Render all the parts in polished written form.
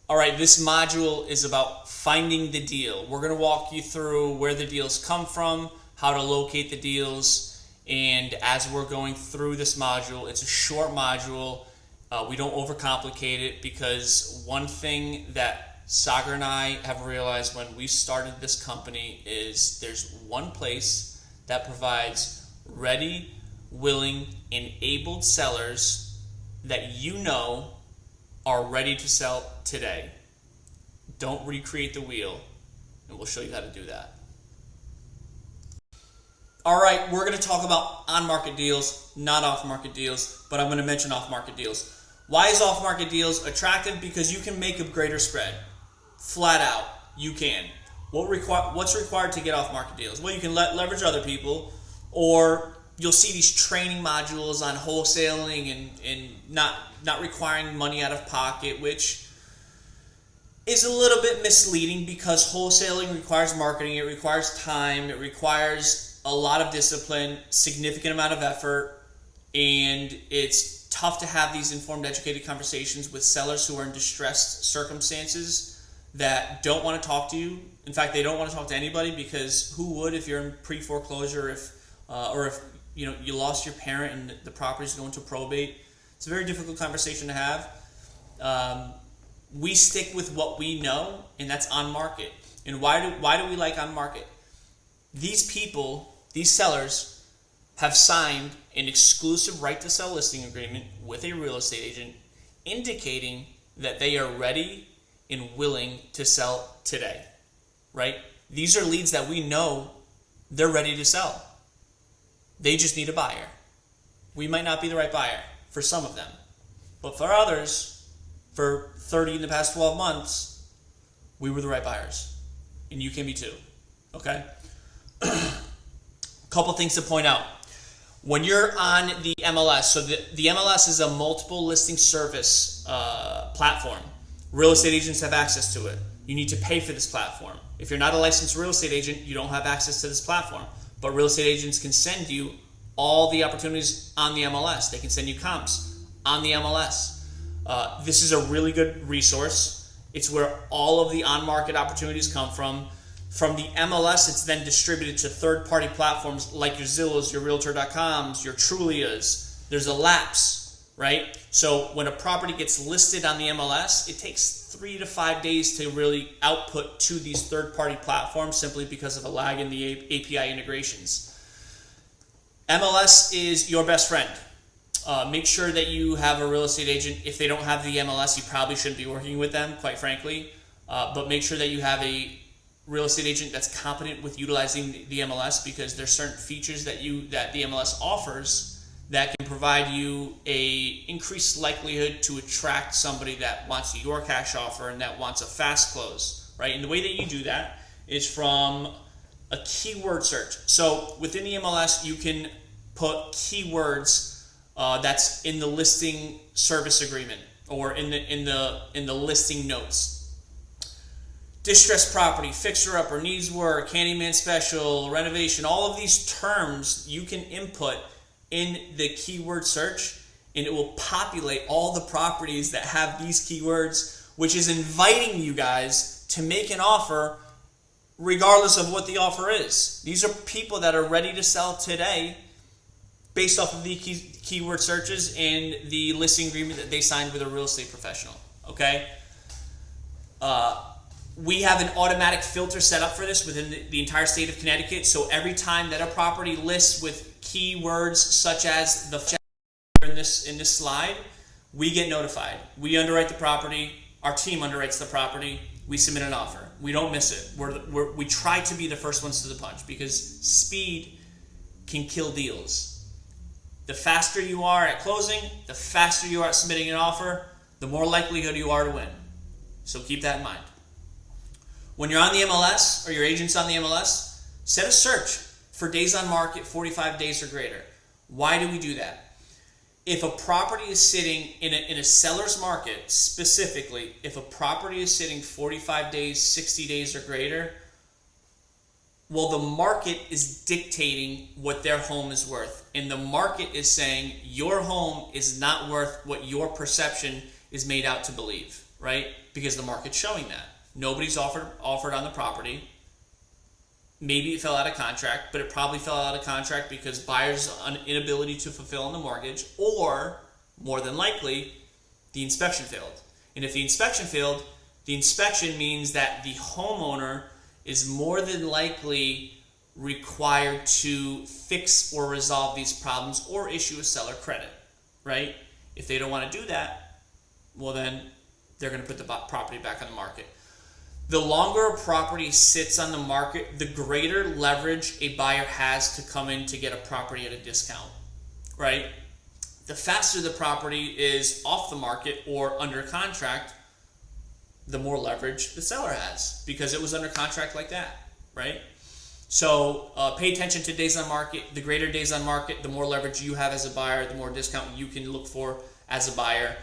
All right, this module is about finding the deal. We're going to walk you through where the deals come from, how to locate the deals, and as we're going through this module, it's a short module. We don't overcomplicate it, because one thing that Sagar and I have realized when we started this company is there's one place that provides ready, willing, and able sellers that you know are ready to sell today. Don't recreate the wheel, and we'll show you how to do that. All right, we're going to talk about on-market deals, not off-market deals, but I'm going to mention off-market deals. Why is off-market deals attractive? Because you can make a greater spread. Flat out, you can. What's required to get off-market deals? Well, you can leverage other people, or you'll see these training modules on wholesaling and not requiring money out of pocket, which is a little bit misleading, because wholesaling requires marketing, it requires time, it requires a lot of discipline, significant amount of effort, and it's tough to have these informed, educated conversations with sellers who are in distressed circumstances that don't want to talk to you. In fact, they don't want to talk to anybody, because who would if you're in pre-foreclosure, or if you lost your parent and the property's going to probate? It's a very difficult conversation to have. We stick with what we know, and that's on market. And why do we like on market? These people, these sellers, have signed an exclusive right to sell listing agreement with a real estate agent, indicating that they are ready and willing to sell today, right? These are leads that we know they're ready to sell. They just need a buyer. We might not be the right buyer for some of them, but for others, for 30 in the past 12 months, we were the right buyers, and you can be too, okay? Couple things to point out. When you're on the MLS, so the MLS is a multiple listing service platform. Real estate agents have access to it. You need to pay for this platform. If you're not a licensed real estate agent, you don't have access to this platform. But real estate agents can send you all the opportunities on the MLS. They can send you comps on the MLS. This is a really good resource. It's where all of the on-market opportunities come from. From the MLS, it's then distributed to third-party platforms like your Zillows, your Realtor.coms, your Trulias. There's a lapse, right? So when a property gets listed on the MLS, it takes 3 to 5 days to really output to these third-party platforms, simply because of a lag in the API integrations. MLS is your best friend. Make sure that you have a real estate agent. If they don't have the MLS, you probably shouldn't be working with them, quite frankly. But make sure that you have a real estate agent that's competent with utilizing the MLS, because there's certain features that the MLS offers that can provide you a increased likelihood to attract somebody that wants your cash offer and that wants a fast close, right? And the way that you do that is from a keyword search. So within the MLS, you can put keywords that's in the listing service agreement, or in the listing notes. Distressed property, fixer-upper, needs work, handyman special, renovation, all of these terms you can input in the keyword search, and it will populate all the properties that have these keywords, which is inviting you guys to make an offer regardless of what the offer is. These are people that are ready to sell today based off of the keyword searches and the listing agreement that they signed with a real estate professional, okay? We have an automatic filter set up for this within the entire state of Connecticut. So every time that a property lists with keywords such as the in this slide, we get notified. We underwrite the property. Our team underwrites the property. We submit an offer. We don't miss it. We try to be the first ones to the punch, because speed can kill deals. The faster you are at closing, the faster you are at submitting an offer, the more likelihood you are to win. So keep that in mind. When you're on the MLS, or your agent's on the MLS, set a search for days on market, 45 days or greater. Why do we do that? If a property is sitting in a seller's market, specifically, if a property is sitting 45 days, 60 days or greater, well, the market is dictating what their home is worth. And the market is saying your home is not worth what your perception is made out to believe. right? Because the market's showing that. Nobody's offered on the property. Maybe it fell out of contract, but it probably fell out of contract because buyers' inability to fulfill on the mortgage, or more than likely, the inspection failed. And if the inspection failed, the inspection means that the homeowner is more than likely required to fix or resolve these problems or issue a seller credit, right? If they don't want to do that, well then they're going to put the property back on the market. The longer a property sits on the market, the greater leverage a buyer has to come in to get a property at a discount, right? The faster the property is off the market or under contract, the more leverage the seller has because it was under contract like that, right? So pay attention to days on market. The greater days on market, the more leverage you have as a buyer, the more discount you can look for as a buyer.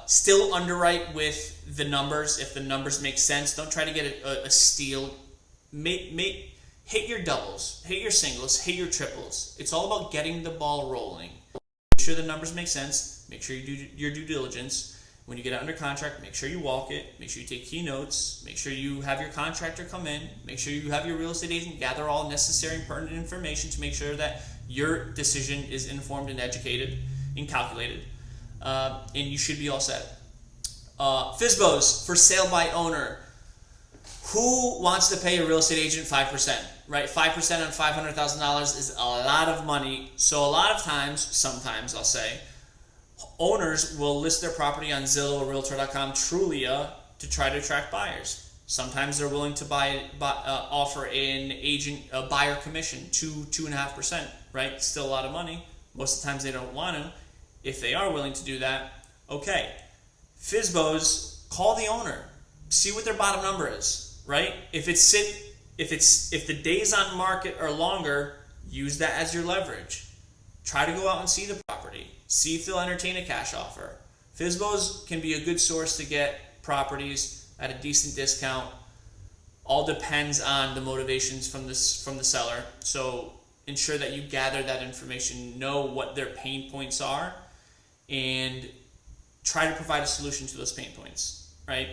Still underwrite with the numbers if the numbers make sense. Don't try to get a steal. Hit your doubles, hit your singles, hit your triples. It's all about getting the ball rolling. Make sure the numbers make sense. Make sure you do your due diligence. When you get it under contract, make sure you walk it. Make sure you take key notes. Make sure you have your contractor come in. Make sure you have your real estate agent gather all necessary and pertinent information to make sure that your decision is informed and educated and calculated. And you should be all set. FSBOs, for sale by owner. Who wants to pay a real estate agent 5%? Right? 5% on $500,000 is a lot of money. So a lot of times, sometimes I'll say, owners will list their property on Zillow or Realtor.com, Trulia, to try to attract buyers. Sometimes they're willing to offer an agent a buyer commission, 2.5%, right? Still a lot of money. Most of the times they don't want to. If they are willing to do that, okay. FSBOs, call the owner, see what their bottom number is, right? If the days on market are longer, use that as your leverage. Try to go out and see the property. See if they'll entertain a cash offer. FSBOs can be a good source to get properties at a decent discount. All depends on the motivations from the seller. So ensure that you gather that information, know what their pain points are, and try to provide a solution to those pain points, right?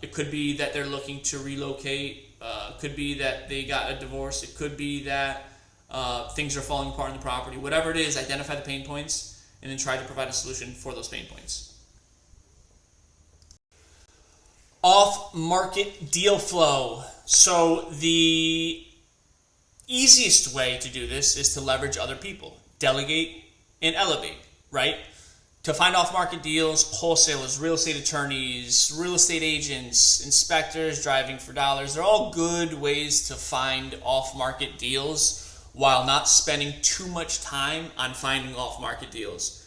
It could be that they're looking to relocate. It could be that they got a divorce. It could be that things are falling apart in the property. Whatever it is, identify the pain points and then try to provide a solution for those pain points. Off-market deal flow. So the easiest way to do this is to leverage other people. Delegate and elevate, right? To find off-market deals, wholesalers, real estate attorneys, real estate agents, inspectors, driving for dollars, they're all good ways to find off-market deals while not spending too much time on finding off-market deals.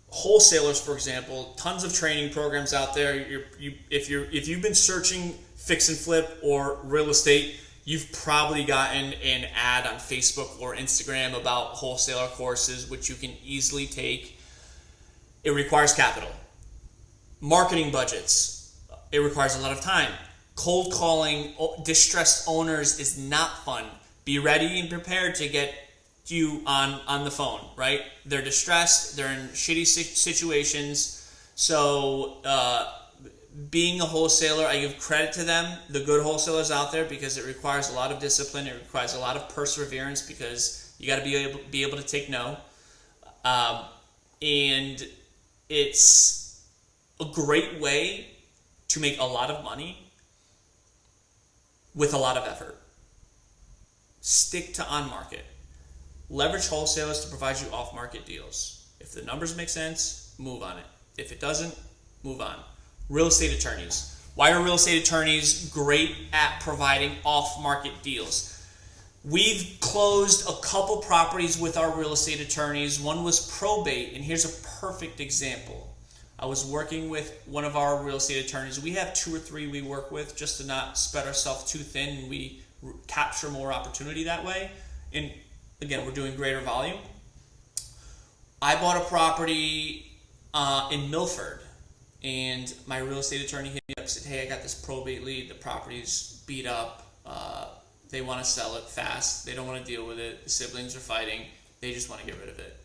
Wholesalers, for example, tons of training programs out there. If you've been searching fix and flip or real estate, you've probably gotten an ad on Facebook or Instagram about wholesaler courses, which you can easily take. It requires capital. Marketing budgets. It requires a lot of time. Cold calling distressed owners is not fun. Be ready and prepared to get you on the phone, right? They're distressed. They're in shitty situations. So being a wholesaler, I give credit to them, the good wholesalers out there, because it requires a lot of discipline. It requires a lot of perseverance because you got to be able to take no. And it's a great way to make a lot of money with a lot of effort. Stick to on-market. Leverage wholesalers to provide you off-market deals. If the numbers make sense, move on it. If it doesn't, move on. Real estate attorneys. Why are real estate attorneys great at providing off-market deals? We've closed a couple properties with our real estate attorneys. One was probate, and here's a perfect example. I was working with one of our real estate attorneys. We have 2 or 3 we work with just to not spread ourselves too thin, and we capture more opportunity that way. And again, we're doing greater volume. I bought a property in Milford, and my real estate attorney hit me up and said, hey, I got this probate lead. The property's beat up. They want to sell it fast. They don't want to deal with it. The siblings are fighting. They just want to get rid of it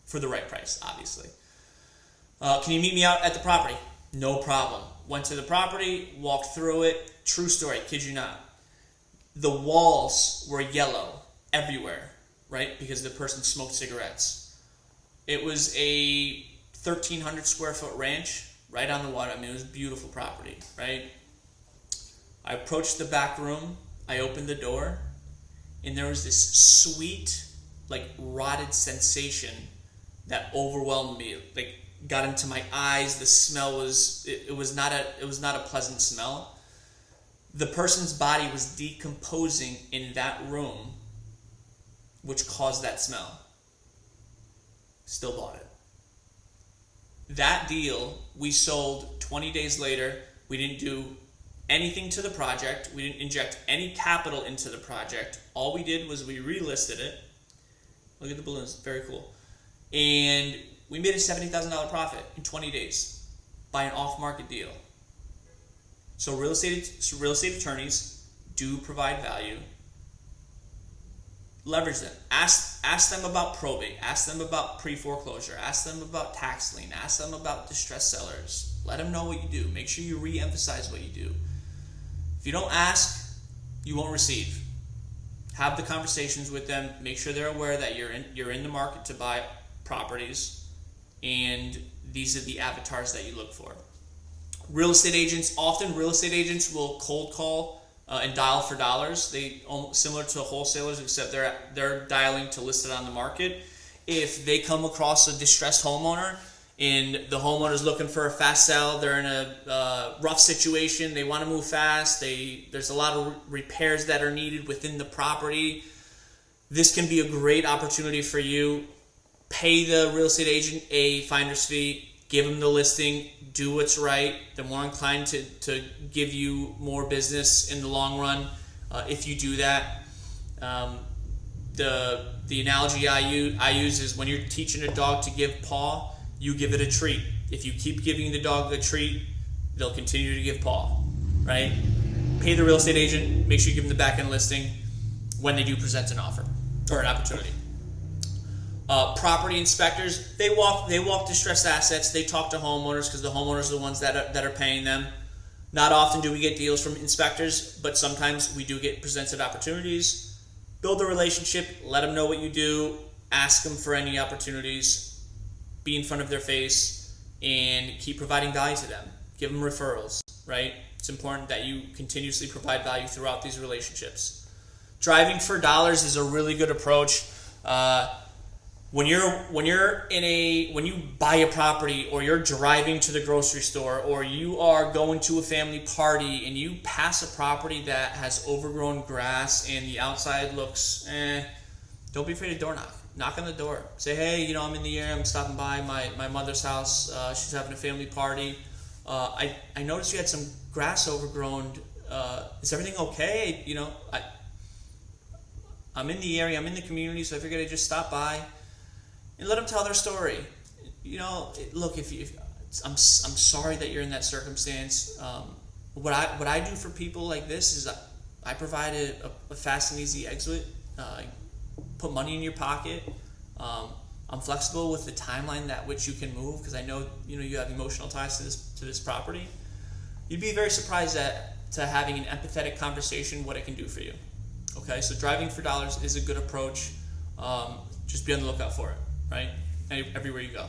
for the right price, obviously. Can you meet me out at the property? No problem. Went to the property, walked through it. True story, kid you not. The walls were yellow everywhere, right? Because the person smoked cigarettes. It was a 1,300 square foot ranch right on the water. I mean, it was a beautiful property, right? I approached the back room. I opened the door, and there was this sweet, like rotted sensation that overwhelmed me. Like got into my eyes. The smell was it was not a pleasant smell. The person's body was decomposing in that room, which caused that smell. Still bought it. That deal we sold 20 days later. We didn't do anything to the project. We didn't inject any capital into the project. All we did was we relisted it. Look at the balloons, very cool. And we made a $70,000 profit in 20 days by an off-market deal. So real estate attorneys do provide value. Leverage them. Ask them about probate. Ask them about pre-foreclosure. Ask them about tax lien. Ask them about distressed sellers. Let them know what you do. Make sure you re-emphasize what you do. If you don't ask, you won't receive. Have the conversations with them. Make sure they're aware that you're in the market to buy properties, and these are the avatars that you look for. Real estate agents will cold call and dial for dollars. They similar to wholesalers, except they're dialing to list it on the market. If they come across a distressed homeowner and the homeowner's looking for a fast sell, they're in a rough situation, they want to move fast, there's a lot of repairs that are needed within the property, this can be a great opportunity for you. Pay the real estate agent a finder's fee, give them the listing, do what's right. They're more inclined to give you more business in the long run if you do that. The analogy I use is when you're teaching a dog to give paw, you give it a treat. If you keep giving the dog the treat, they'll continue to give paw, right? Pay the real estate agent, make sure you give them the back end listing when they do present an offer or an opportunity. Property inspectors, they walk distressed assets. They talk to homeowners because the homeowners are the ones that are paying them. Not often do we get deals from inspectors, but sometimes we do get presented opportunities. Build a relationship, let them know what you do, ask them for any opportunities, be in front of their face, and keep providing value to them. Give them referrals, right? It's important that you continuously provide value throughout these relationships. Driving for dollars is a really good approach. When you buy a property, or you're driving to the grocery store, or you are going to a family party and you pass a property that has overgrown grass and the outside looks don't be afraid to door knock. Knock on the door. Say, hey, I'm in the area. I'm stopping by my mother's house. She's having a family party. I noticed you had some grass overgrown. Is everything okay? I'm in the area. I'm in the community, so I figured I'd just stop by and let them tell their story. Look, I'm sorry that you're in that circumstance. What I do for people like this is I provide a fast and easy exit. Put money in your pocket. I'm flexible with the timeline that which you can move, because I know you have emotional ties to this property. You'd be very surprised to having an empathetic conversation what it can do for you. Okay, so driving for dollars is a good approach. Just be on the lookout for it, right? Everywhere you go.